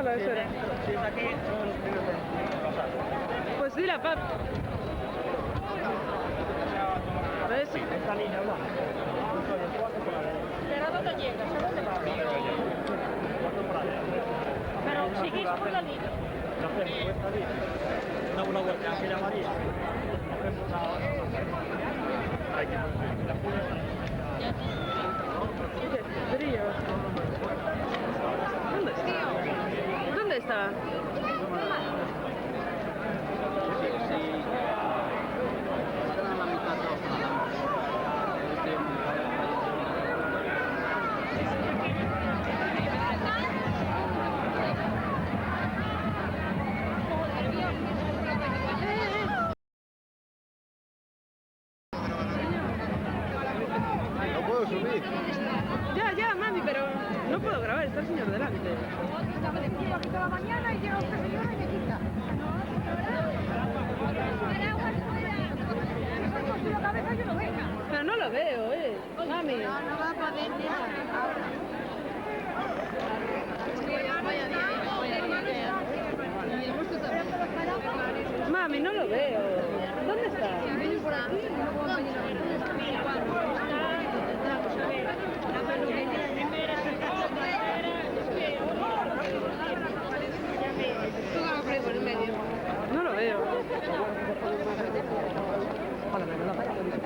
la esfera. Si es aquí, Pues dile a Pap. ¿Ves? sí, esta línea blanca. ¿Pero a dónde llegas? ¿A dónde vas? Pero seguís por la línea. No hacemos esta línea. Damos una vuelta aquí la María. Hacemos una... Hay que la puerta. Brillo. ¿Dónde está? ¿Dónde está? No puedo subir. Ya, mami, pero no puedo grabar, está el señor delante. Estaba de frío aquí toda la mañana y llega otra señora y me quita. La cabeza yo no veo. Pero no lo veo, mami. No va a poder Mami, no lo veo. ¿Dónde está? por aquí. No lo veo.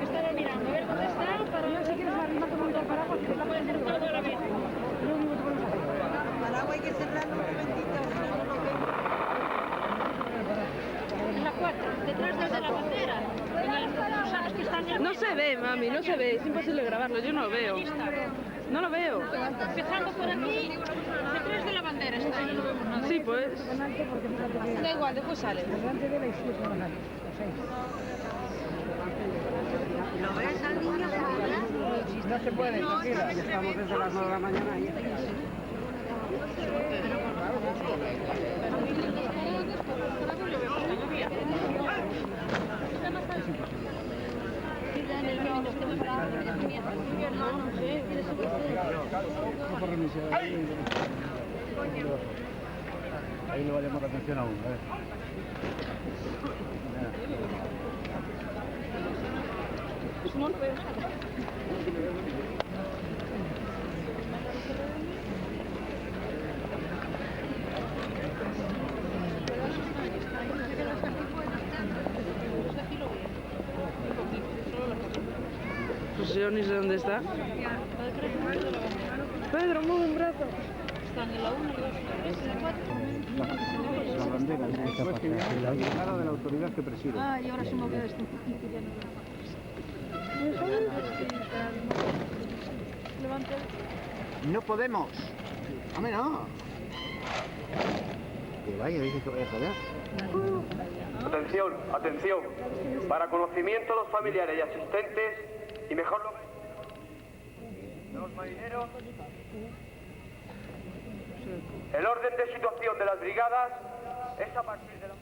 Estaba mirando a ver dónde está para no sé qué es arriba con un paraguas que la puede hacer todo a la vez. Paraguas hay que cerrarlo un momentito, si no, no lo veo. En la 4, detrás de la bandera. En el gusanos que están en el No se ve, mami, no se ve. Es imposible grabarlo, yo no lo veo. No lo veo. Empezando por aquí, detrás de la bandera está ahí. Sí, pues. Da igual, después sale. ¿Lo ves al niño de verdad? No se puede, tranquila. Ya estamos desde las 9 de la mañana y... Ahí no llamar la atención aún, a ver. No lo veo nada. Pues yo ni sé dónde está. Pedro, mueve un brazo. Están en la 1, la 2, la 3, la 4. La bandera, la llegada de la autoridad que preside. Ah, y ahora se movió esto un poquito, ya no levanta. No podemos. Hombre, no. Que vaya, dice que vaya a joder. Atención, atención. Para conocimiento de los familiares y asistentes, y mejor los marineros, el orden de situación de las brigadas es a partir de la...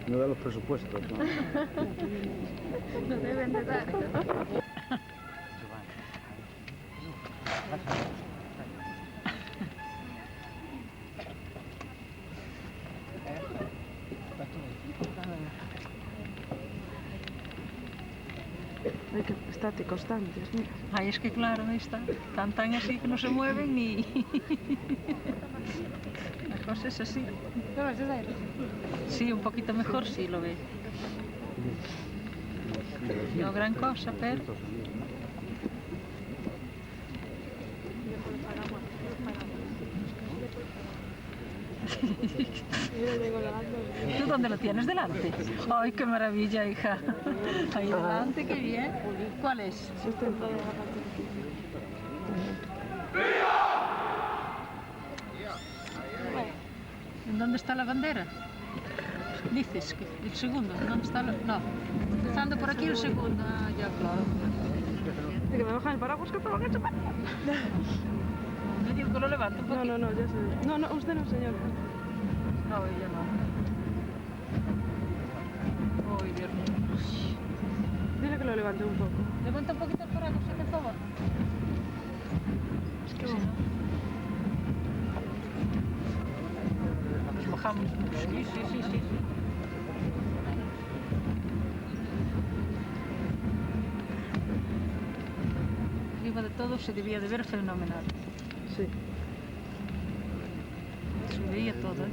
No da los presupuestos, ¿no? No deben de dar. Ay, qué estáticos están, Dios mío. Ay, es que claro, ahí está. Tan así que no se mueven ni... La cosa es así. Sí, un poquito mejor sí lo ve. No gran cosa, pero... ¿Tú dónde lo tienes? ¿Delante? ¡Ay, qué maravilla, hija! Ahí delante, qué bien. ¿Cuál es? ¿En dónde está la bandera? Dices que el segundo, ¿dónde está? No, empezando por aquí el segundo. Ah, ya, claro. De que me bajan el paraguas que te lo han hecho mal. Le digo que lo levante un poquito. No, ya sé. No, usted no, señor. No, ella no. Ay, Dios mío. Dile que lo levante. levante un poco. Levanta un poquito el paraguas, si te favor. Es que si no... Nos mojamos. Sí, sí, sí, sí. Arriba de todo se debía de ver fenomenal. Sí. Se veía todo, ¿eh?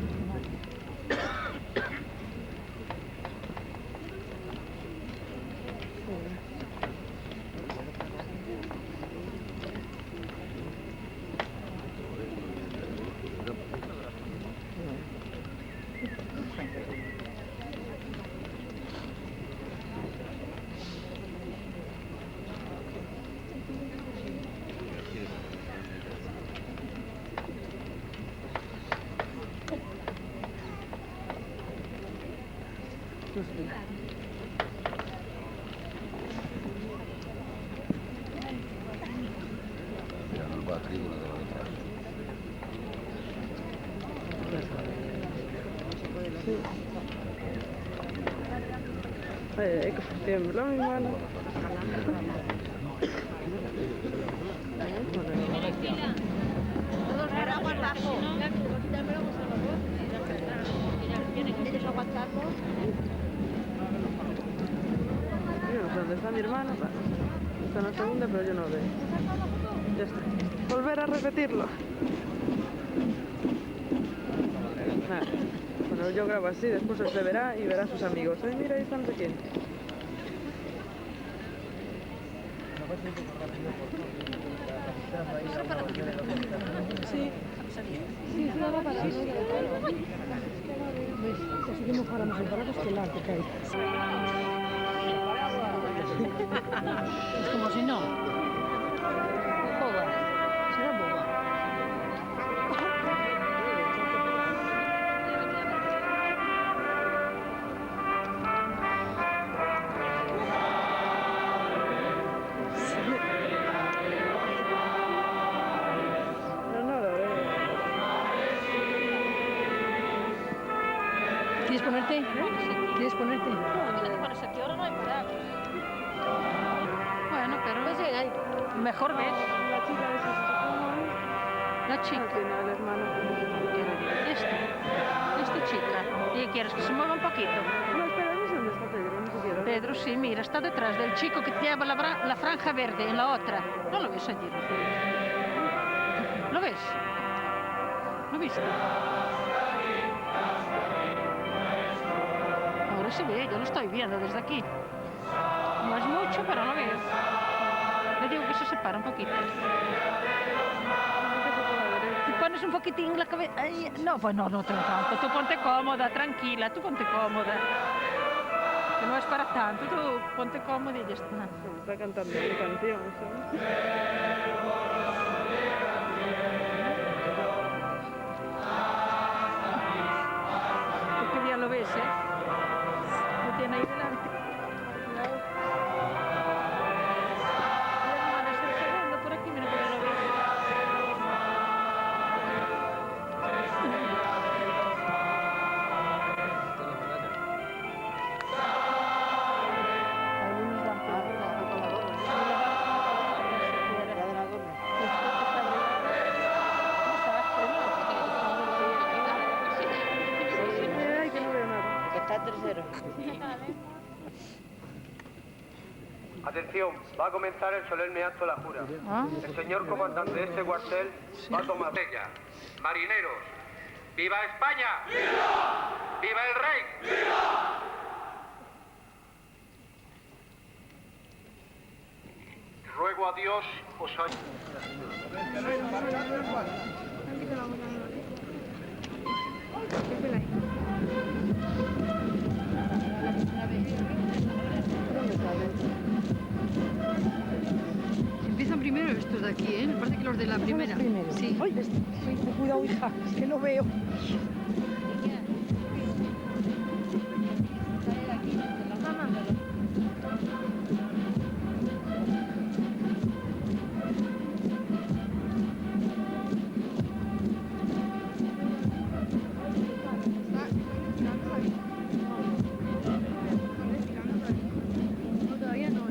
Tirano qua a trigono dove le fare. Que tiembla mi mano. Todos para aguantarlo. ¿Quieres aguantarlo? Yo no sé dónde está mi hermano. Está en la segunda, pero yo no lo veo. Ya está. Volver a repetirlo. Nada. Bueno, yo grabo así, después él se verá y verá a sus amigos. Ay, mira, ahí está no sé quién. Sí. Sí, no va para eso. Así que mejoramos el paraguas que el arte que hay. Es como si no. Boba. Será boba. No lo veo. ¿Quieres ponerte? ¿Quieres ponerte? Bueno, si aquí ahora no hay paraguas. Bueno, pero Pues sí, hay. mejor ves. La chica esa se supone. La No chica. tiene el hermano. Esta chica. ¿Y quieres que se mueva un poquito? No, espera, no sé dónde está Pedro, ni siquiera. Pedro, sí, mira, está detrás del chico que lleva la franja verde en la otra. ¿No lo ves allí? ¿Lo ves? ¿Lo viste? Ahora se ve, yo lo estoy viendo desde aquí. No es mucho, pero lo veo. Le digo que se separa un poquito. Si pones un poquitín la cabeza... No, pues no te tanto. Tú ponte cómoda, tranquila, tú ponte cómoda. Que no es para tanto, tú ponte cómoda y ya está. Está cantando mi canción, ¿sabes? ¿Qué día lo ves, eh? Lo tiene ahí delante. Hermana, es el segundo por aquí, mira que ya lo ves. Ay, que no veo nada. Está tercero. Atención, va a comenzar el solemne acto de la jura. El señor comandante de este cuartel va a tomar ella. Marineros, ¡viva España! ¡Viva! ¡Viva el rey! ¡Viva! Ruego a Dios os Empiezan primero estos de aquí, ¿eh? Me parece que los de la primera. Sí. Ay, cuidado, hija, es que no veo. No, todavía no.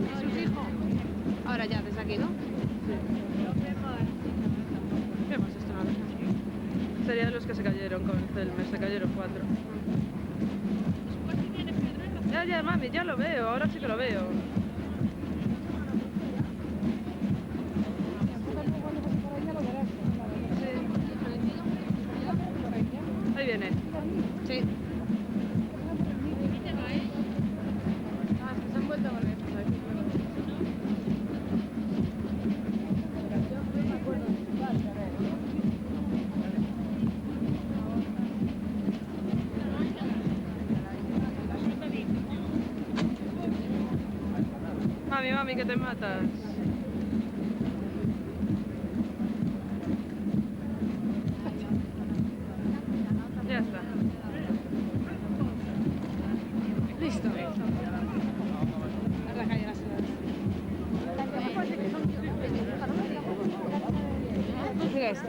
¿Y sus hijos? Ahora ya, desde aquí, ¿no? ¿Qué más esto? Nada. Serían los que se cayeron con el Celme, se cayeron 4. Ya, mami, ya lo veo, ahora sí que lo veo. Sí. Ahí viene. Sí. Ah, es que se han vuelto a volver. Mami, que te matas. Ya está. Listo. Ahora cae las sigue esto.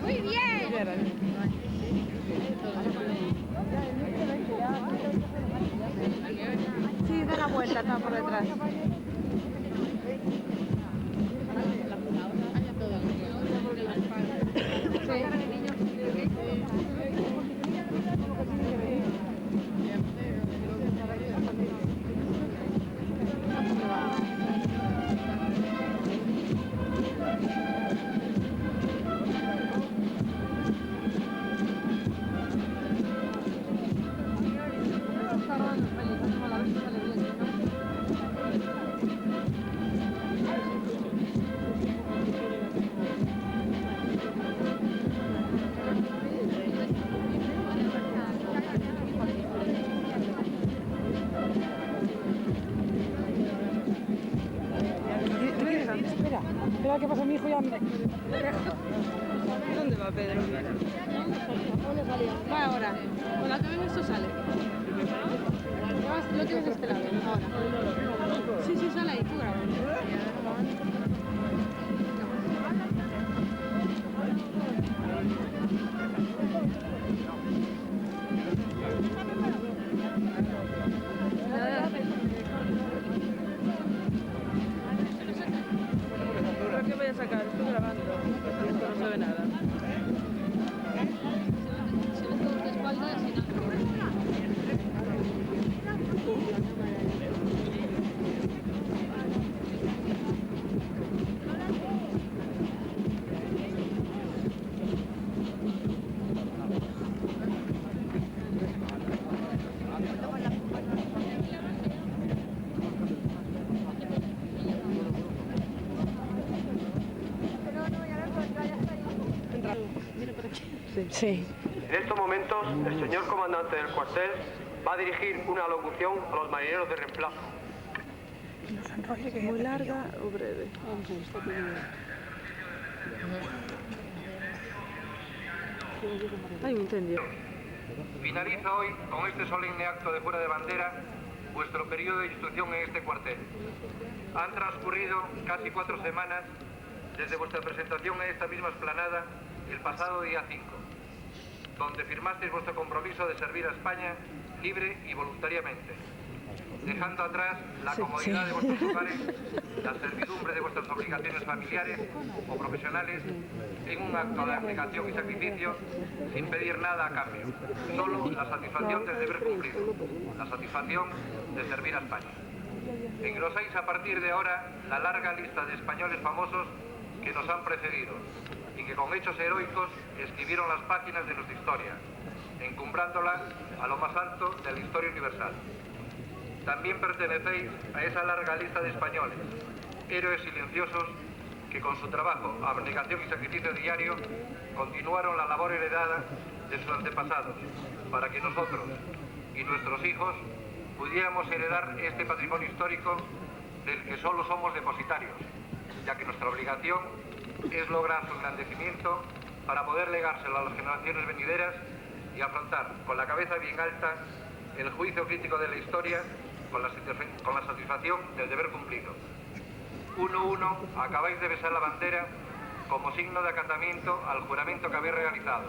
Muy bien. Sí, da la vuelta acá por detrás. Espera, ¿qué pasa? Mi hijo ya... ¿Dónde va Pedro? Va ahora. Con la que ven esto sale. Lo tienes de este lado, ahora. Sí, sale ahí, tú grabas. ¿Pero qué voy a sacar? Estoy grabando. Esto no se ve nada. Se ve todo de espaldas y nada. Sí. En estos momentos, el señor comandante del cuartel va a dirigir una locución a los marineros de reemplazo. ¿Muy larga o breve? Hay un incendio. Finaliza hoy, con este solemne acto de fuera de bandera, vuestro periodo de instrucción en este cuartel. Han transcurrido casi 4 semanas desde vuestra presentación en esta misma explanada el pasado día 5, donde firmasteis vuestro compromiso de servir a España libre y voluntariamente, dejando atrás la comodidad de vuestros hogares, la servidumbre de vuestras obligaciones familiares o profesionales en un acto de abnegación y sacrificio sin pedir nada a cambio, solo la satisfacción del deber cumplido, la satisfacción de servir a España. Engrosáis a partir de ahora la larga lista de españoles famosos que nos han precedido y que con hechos heroicos escribieron las páginas de nuestra historia, encumbrándola a lo más alto de la historia universal. También pertenecéis a esa larga lista de españoles, héroes silenciosos que con su trabajo, abnegación y sacrificio diario continuaron la labor heredada de sus antepasados para que nosotros y nuestros hijos pudiéramos heredar este patrimonio histórico del que solo somos depositarios, ya que nuestra obligación es lograr su engrandecimiento para poder legárselo a las generaciones venideras y afrontar con la cabeza bien alta el juicio crítico de la historia con la satisfacción del deber cumplido. Uno, acabáis de besar la bandera como signo de acatamiento al juramento que habéis realizado.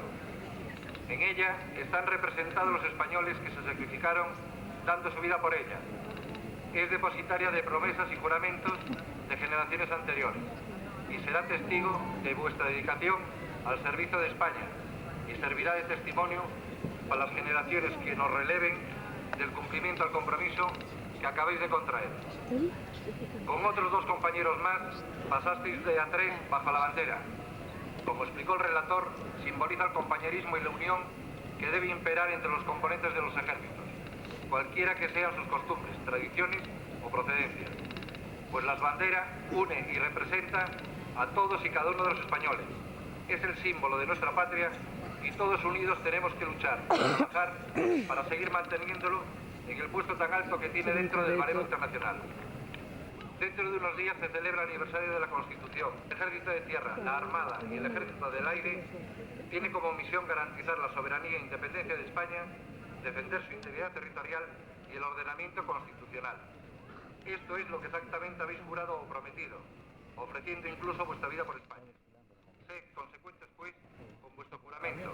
En ella están representados los españoles que se sacrificaron dando su vida por ella. Es depositaria de promesas y juramentos de generaciones anteriores y será testigo de vuestra dedicación al servicio de España y servirá de testimonio para las generaciones que nos releven del cumplimiento al compromiso que acabáis de contraer. Con otros 2 compañeros más pasasteis de A3 bajo la bandera. Como explicó el relator, simboliza el compañerismo y la unión que debe imperar entre los componentes de los ejércitos, cualquiera que sean sus costumbres, tradiciones o procedencias. Pues las banderas unen y representan a todos y cada uno de los españoles. Es el símbolo de nuestra patria y todos unidos tenemos que luchar y trabajar para seguir manteniéndolo en el puesto tan alto que tiene dentro del baremo internacional. Dentro de unos días se celebra el aniversario de la Constitución. El Ejército de Tierra, la Armada y el Ejército del Aire tiene como misión garantizar la soberanía e independencia de España, defender su integridad territorial y el ordenamiento constitucional. Esto es lo que exactamente habéis jurado o prometido, ofreciendo incluso vuestra vida por España. Sed consecuentes, pues, con vuestro juramento,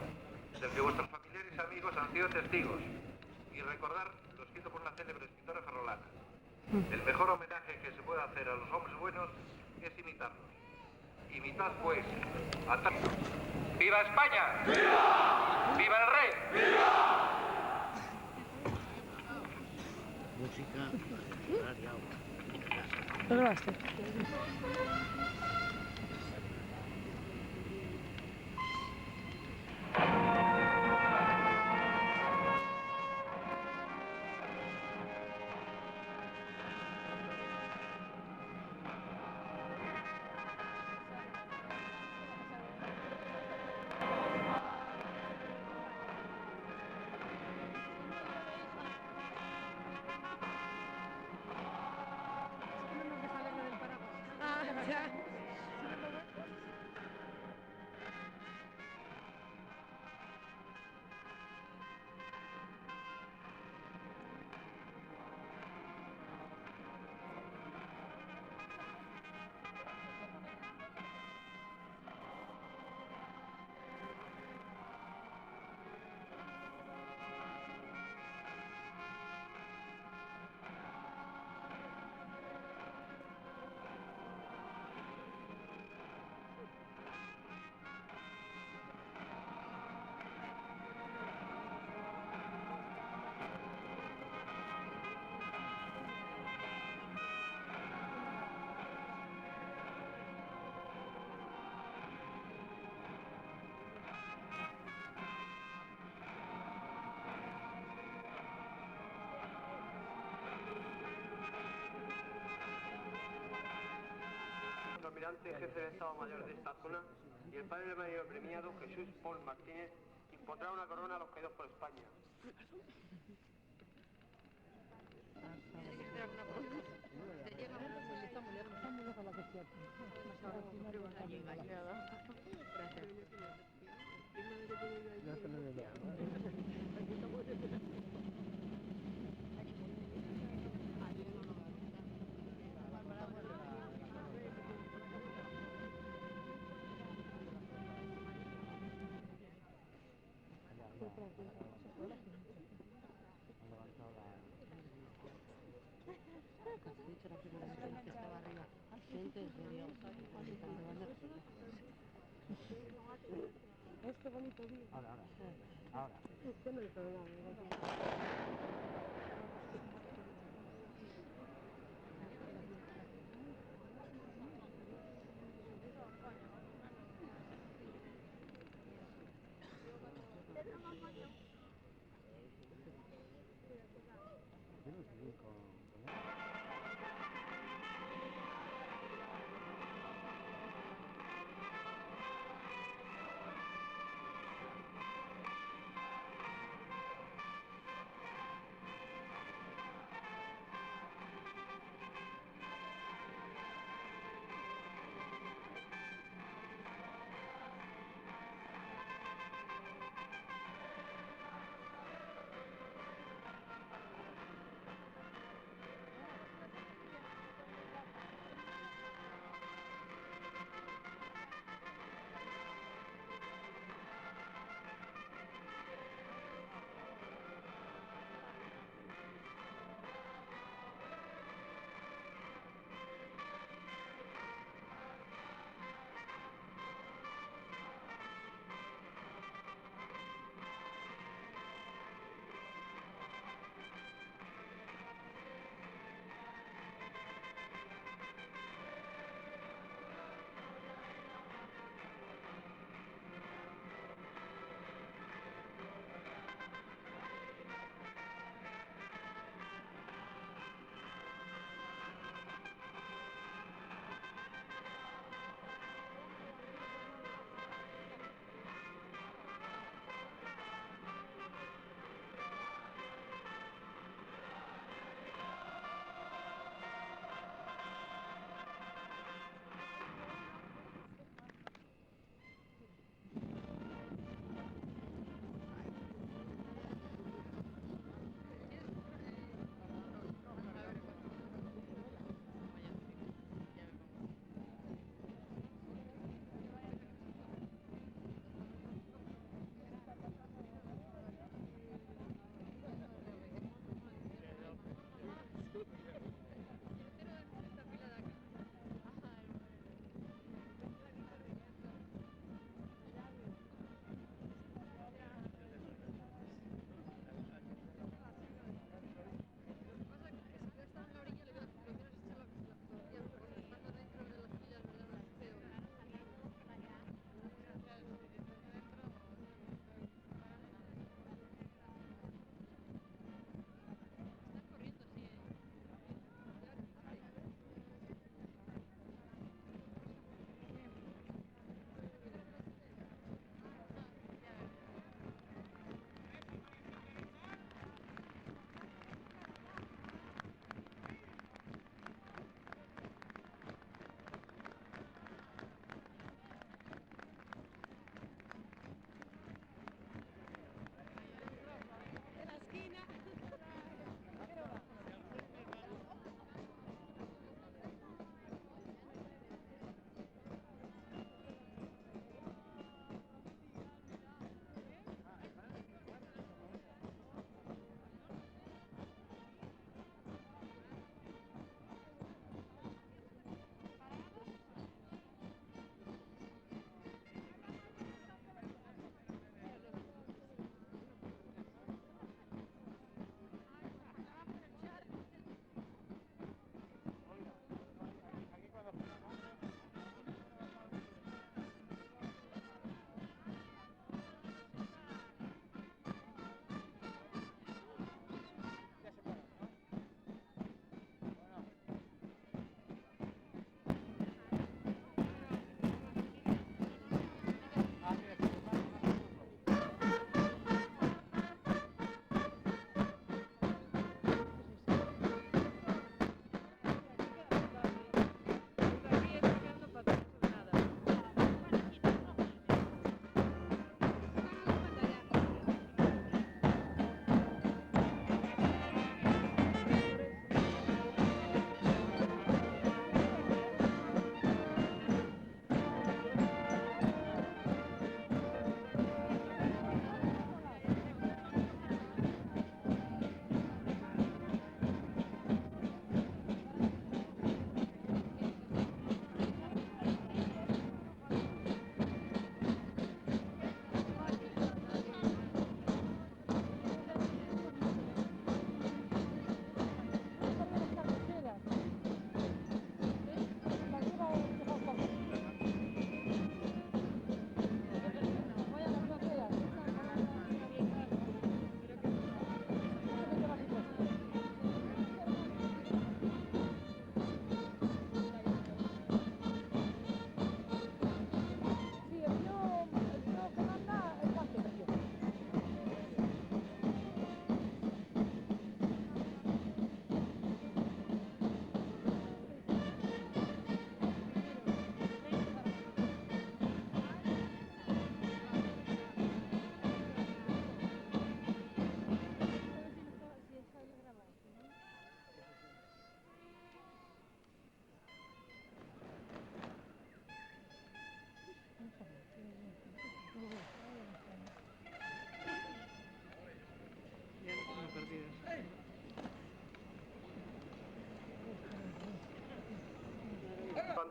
del que vuestros familiares y amigos han sido testigos, y recordar lo escrito por una célebre escritora ferrolana. El mejor homenaje que se puede hacer a los hombres buenos es imitarlos. Imitad, pues, a tanto. ¡Viva España! ¡Viva! ¡Viva el rey! ¡Viva! ¿Lo grabaste? Almirante jefe de Estado Mayor de esta zona y el padre del mayor premiado Jesús Paul Martínez impondrá una corona a los caídos por España. Este bonito día. Ahora. Usted no le perdona.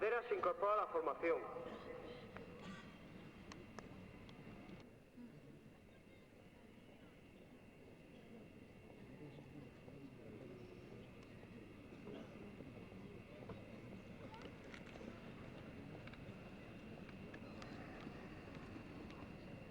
bandera se incorpora a la formación.